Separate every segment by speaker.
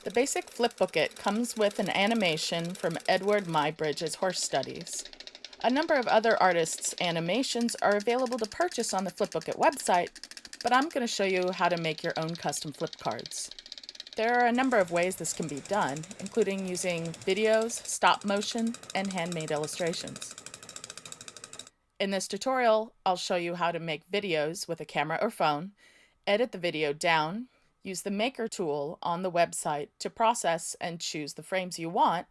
Speaker 1: The basic Flipbookit comes with an animation from Edward Muybridge's Horse Studies. A number of other artists' animations are available to purchase on the Flipbookit website, but I'm going to show you how to make your own custom flip cards. There are a number of ways this can be done, including using videos, stop motion, and handmade illustrations. In this tutorial, I'll show you how to make videos with a camera or phone, edit the video down, use the Maker tool on the website to process and choose the frames you want,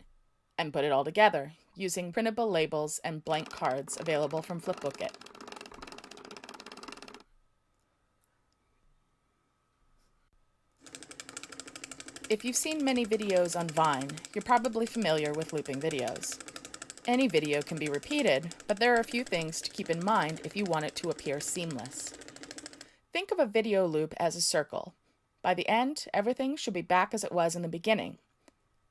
Speaker 1: and put it all together using printable labels and blank cards available from Flipbookit. If you've seen many videos on Vine, you're probably familiar with looping videos. Any video can be repeated, but there are a few things to keep in mind if you want it to appear seamless. Think of a video loop as a circle. By the end, everything should be back as it was in the beginning.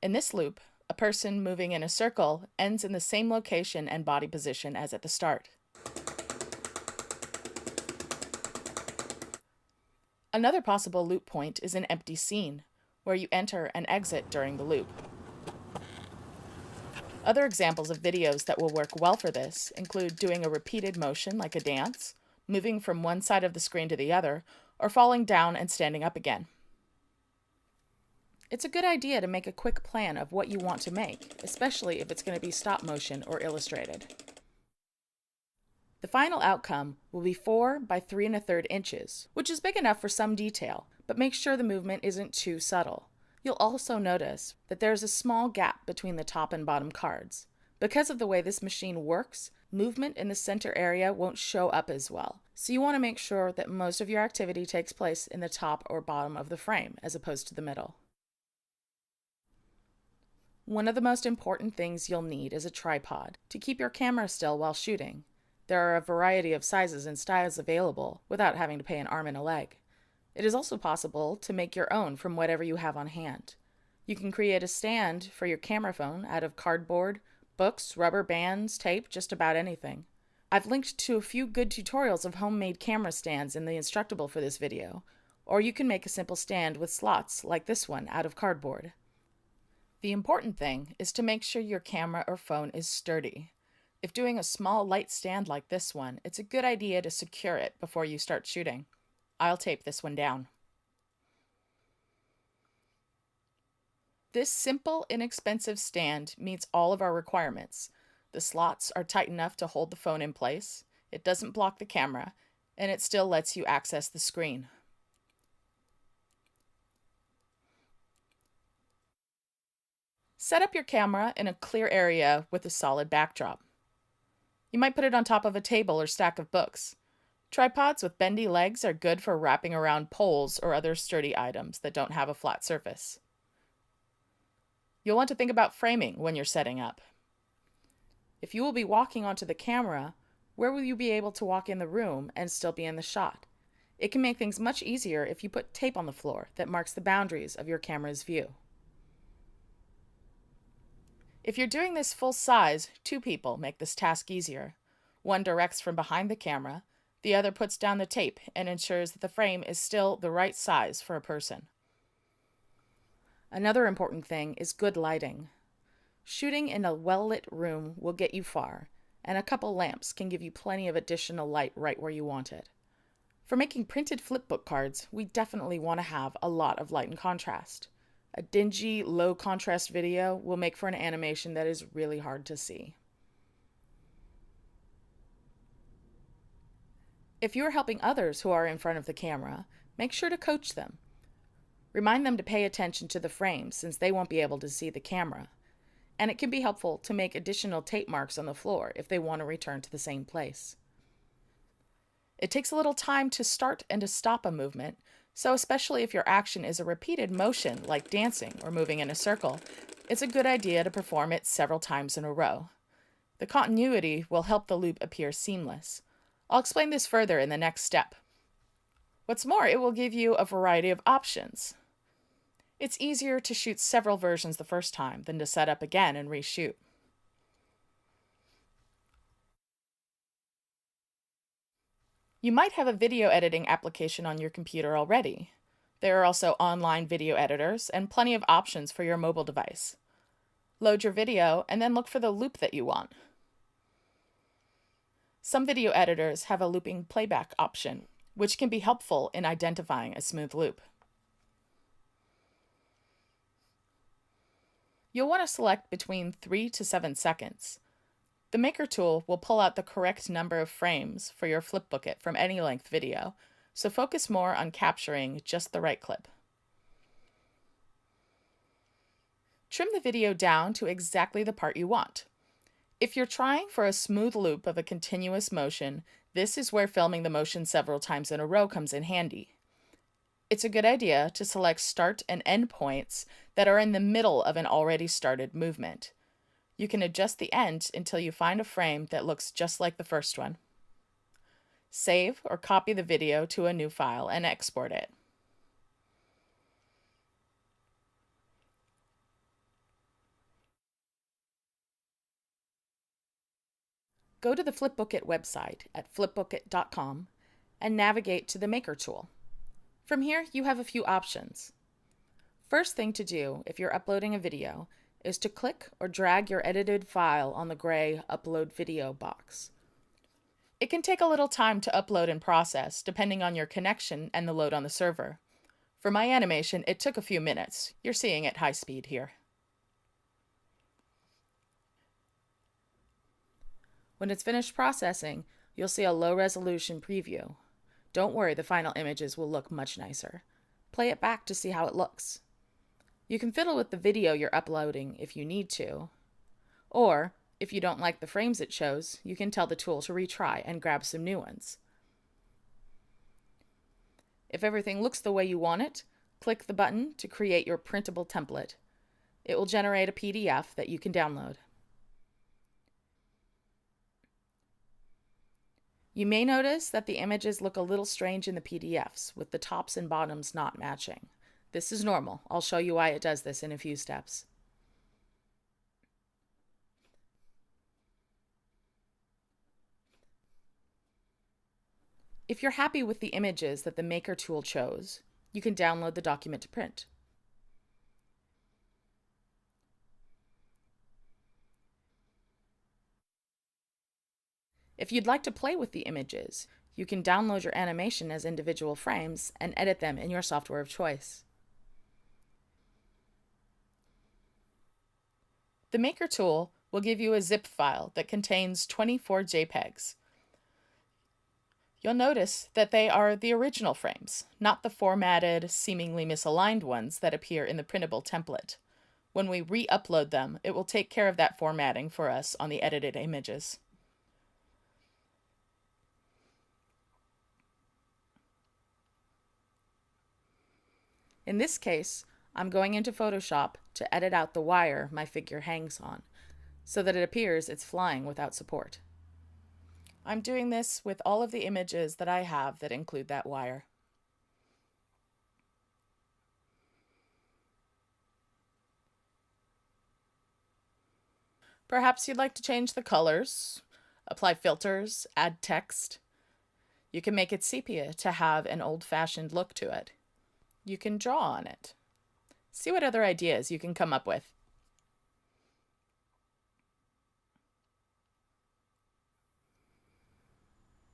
Speaker 1: In this loop, a person moving in a circle ends in the same location and body position as at the start. Another possible loop point is an empty scene, where you enter and exit during the loop. Other examples of videos that will work well for this include doing a repeated motion like a dance, moving from one side of the screen to the other, or falling down and standing up again. It's a good idea to make a quick plan of what you want to make, especially if it's going to be stop motion or illustrated. The final outcome will be 4 by 3 1/3 inches, which is big enough for some detail, but make sure the movement isn't too subtle. You'll also notice that there's a small gap between the top and bottom cards. Because of the way this machine works, movement in the center area won't show up as well, so you want to make sure that most of your activity takes place in the top or bottom of the frame as opposed to the middle. One of the most important things you'll need is a tripod to keep your camera still while shooting. There are a variety of sizes and styles available without having to pay an arm and a leg. It is also possible to make your own from whatever you have on hand. You can create a stand for your camera phone out of cardboard, books, rubber bands, tape, just about anything. I've linked to a few good tutorials of homemade camera stands in the Instructable for this video, or you can make a simple stand with slots like this one out of cardboard. The important thing is to make sure your camera or phone is sturdy. If doing a small light stand like this one, it's a good idea to secure it before you start shooting. I'll tape this one down. This simple, inexpensive stand meets all of our requirements. The slots are tight enough to hold the phone in place, it doesn't block the camera, and it still lets you access the screen. Set up your camera in a clear area with a solid backdrop. You might put it on top of a table or stack of books. Tripods with bendy legs are good for wrapping around poles or other sturdy items that don't have a flat surface. You'll want to think about framing when you're setting up. If you will be walking onto the camera, where will you be able to walk in the room and still be in the shot? It can make things much easier if you put tape on the floor that marks the boundaries of your camera's view. If you're doing this full size, 2 people make this task easier. One directs from behind the camera, the other puts down the tape and ensures that the frame is still the right size for a person. Another important thing is good lighting. Shooting in a well-lit room will get you far, and a couple lamps can give you plenty of additional light right where you want it. For making printed flipbook cards, we definitely want to have a lot of light and contrast. A dingy, low-contrast video will make for an animation that is really hard to see. If you are helping others who are in front of the camera, make sure to coach them. Remind them to pay attention to the frames since they won't be able to see the camera. And it can be helpful to make additional tape marks on the floor if they want to return to the same place. It takes a little time to start and to stop a movement, so especially if your action is a repeated motion like dancing or moving in a circle, it's a good idea to perform it several times in a row. The continuity will help the loop appear seamless. I'll explain this further in the next step. What's more, it will give you a variety of options. It's easier to shoot several versions the first time than to set up again and reshoot. You might have a video editing application on your computer already. There are also online video editors and plenty of options for your mobile device. Load your video and then look for the loop that you want. Some video editors have a looping playback option, which can be helpful in identifying a smooth loop. You'll want to select between 3 to 7 seconds. The Maker tool will pull out the correct number of frames for your Flipbookit from any length video, so focus more on capturing just the right clip. Trim the video down to exactly the part you want. If you're trying for a smooth loop of a continuous motion, this is where filming the motion several times in a row comes in handy. It's a good idea to select start and end points that are in the middle of an already started movement. You can adjust the end until you find a frame that looks just like the first one. Save or copy the video to a new file and export it. Go to the Flipbookit website at flipbookit.com and navigate to the Maker tool. From here, you have a few options. First thing to do if you're uploading a video is to click or drag your edited file on the gray Upload Video box. It can take a little time to upload and process, depending on your connection and the load on the server. For my animation, it took a few minutes. You're seeing it high speed here. When it's finished processing, you'll see a low-resolution preview. Don't worry, the final images will look much nicer. Play it back to see how it looks. You can fiddle with the video you're uploading if you need to. Or, if you don't like the frames it shows, you can tell the tool to retry and grab some new ones. If everything looks the way you want it, click the button to create your printable template. It will generate a PDF that you can download. You may notice that the images look a little strange in the PDFs, with the tops and bottoms not matching. This is normal. I'll show you why it does this in a few steps. If you're happy with the images that the Maker tool chose, you can download the document to print. If you'd like to play with the images, you can download your animation as individual frames and edit them in your software of choice. The Maker tool will give you a zip file that contains 24 JPEGs. You'll notice that they are the original frames, not the formatted, seemingly misaligned ones that appear in the printable template. When we re-upload them, it will take care of that formatting for us on the edited images. In this case, I'm going into Photoshop to edit out the wire my figure hangs on, so that it appears it's flying without support. I'm doing this with all of the images that I have that include that wire. Perhaps you'd like to change the colors, apply filters, add text. You can make it sepia to have an old-fashioned look to it. You can draw on it. See what other ideas you can come up with.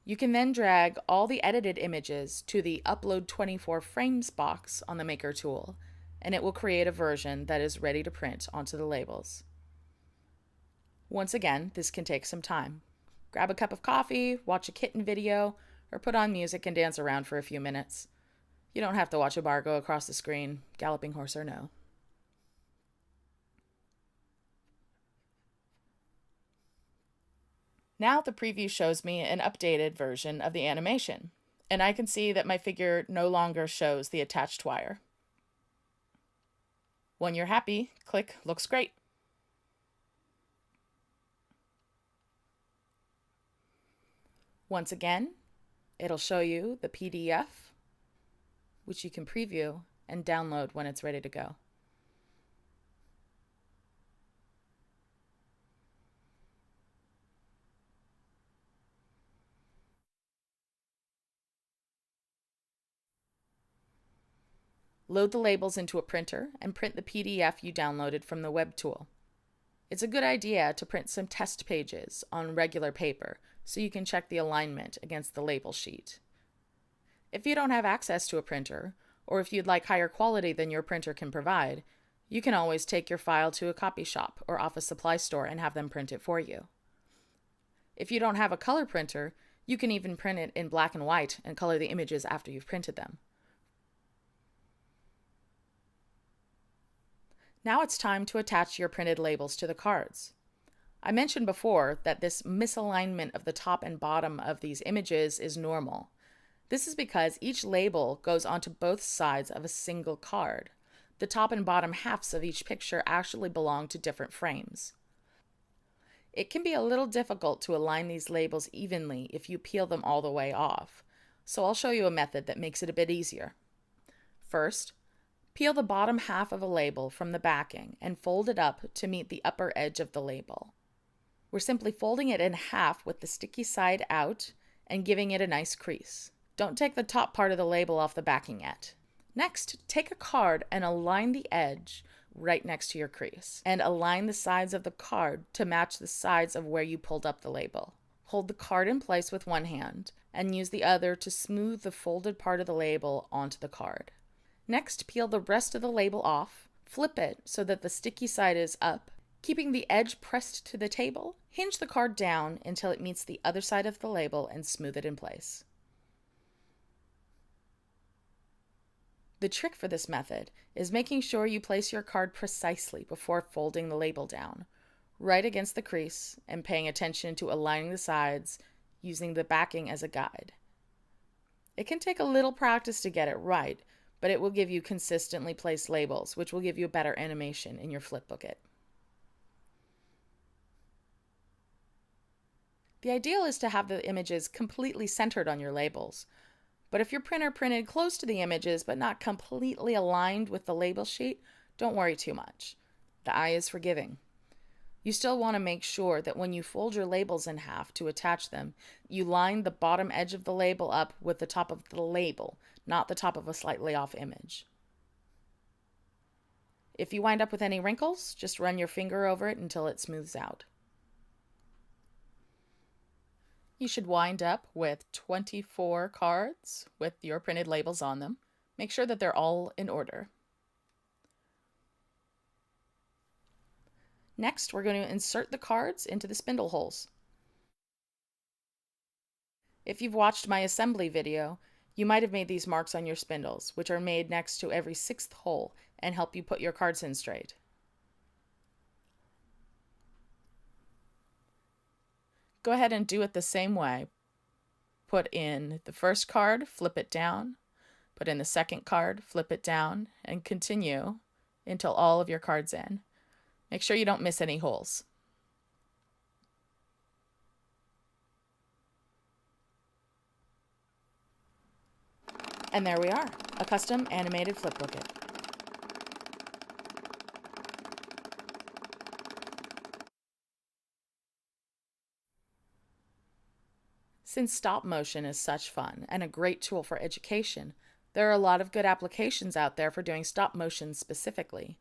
Speaker 1: You can then drag all the edited images to the Upload 24 Frames box on the Maker tool, and it will create a version that is ready to print onto the labels. Once again, this can take some time. Grab a cup of coffee, watch a kitten video, or put on music and dance around for a few minutes. You don't have to watch a bar go across the screen, galloping horse or no. Now the preview shows me an updated version of the animation, and I can see that my figure no longer shows the attached wire. When you're happy, click Looks Great. Once again, it'll show you the PDF, which you can preview and download when it's ready to go. Load the labels into a printer and print the PDF you downloaded from the web tool. It's a good idea to print some test pages on regular paper so you can check the alignment against the label sheet. If you don't have access to a printer, or if you'd like higher quality than your printer can provide, you can always take your file to a copy shop or office supply store and have them print it for you. If you don't have a color printer, you can even print it in black and white and color the images after you've printed them. Now it's time to attach your printed labels to the cards. I mentioned before that this misalignment of the top and bottom of these images is normal. This is because each label goes onto both sides of a single card. The top and bottom halves of each picture actually belong to different frames. It can be a little difficult to align these labels evenly if you peel them all the way off, so I'll show you a method that makes it a bit easier. First, peel the bottom half of a label from the backing and fold it up to meet the upper edge of the label. We're simply folding it in half with the sticky side out and giving it a nice crease. Don't take the top part of the label off the backing yet. Next, take a card and align the edge right next to your crease, and align the sides of the card to match the sides of where you pulled up the label. Hold the card in place with one hand and use the other to smooth the folded part of the label onto the card. Next, peel the rest of the label off, flip it so that the sticky side is up, keeping the edge pressed to the table. Hinge the card down until it meets the other side of the label and smooth it in place. The trick for this method is making sure you place your card precisely before folding the label down, right against the crease, and paying attention to aligning the sides using the backing as a guide. It can take a little practice to get it right, but it will give you consistently placed labels, which will give you a better animation in your Flipbookit. The ideal is to have the images completely centered on your labels. But if your printer printed close to the images but not completely aligned with the label sheet, don't worry too much. The eye is forgiving. You still want to make sure that when you fold your labels in half to attach them, you line the bottom edge of the label up with the top of the label, not the top of a slightly off image. If you wind up with any wrinkles, just run your finger over it until it smooths out. You should wind up with 24 cards with your printed labels on them. Make sure that they're all in order. Next, we're going to insert the cards into the spindle holes. If you've watched my assembly video, you might have made these marks on your spindles, which are made next to every 6th hole and help you put your cards in straight. Go ahead and do it the same way. Put in the first card, flip it down, put in the second card, flip it down, and continue until all of your cards in. Make sure you don't miss any holes. And there we are, a custom animated Flipbookit. Since stop motion is such fun and a great tool for education, there are a lot of good applications out there for doing stop motion specifically,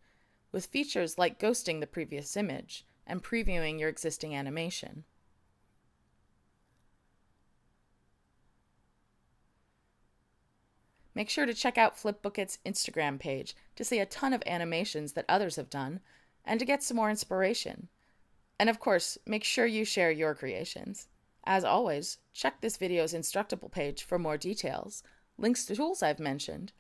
Speaker 1: with features like ghosting the previous image and previewing your existing animation. Make sure to check out Flipbookit's Instagram page to see a ton of animations that others have done and to get some more inspiration. And of course, make sure you share your creations. As always, check this video's Instructable page for more details, links to tools I've mentioned,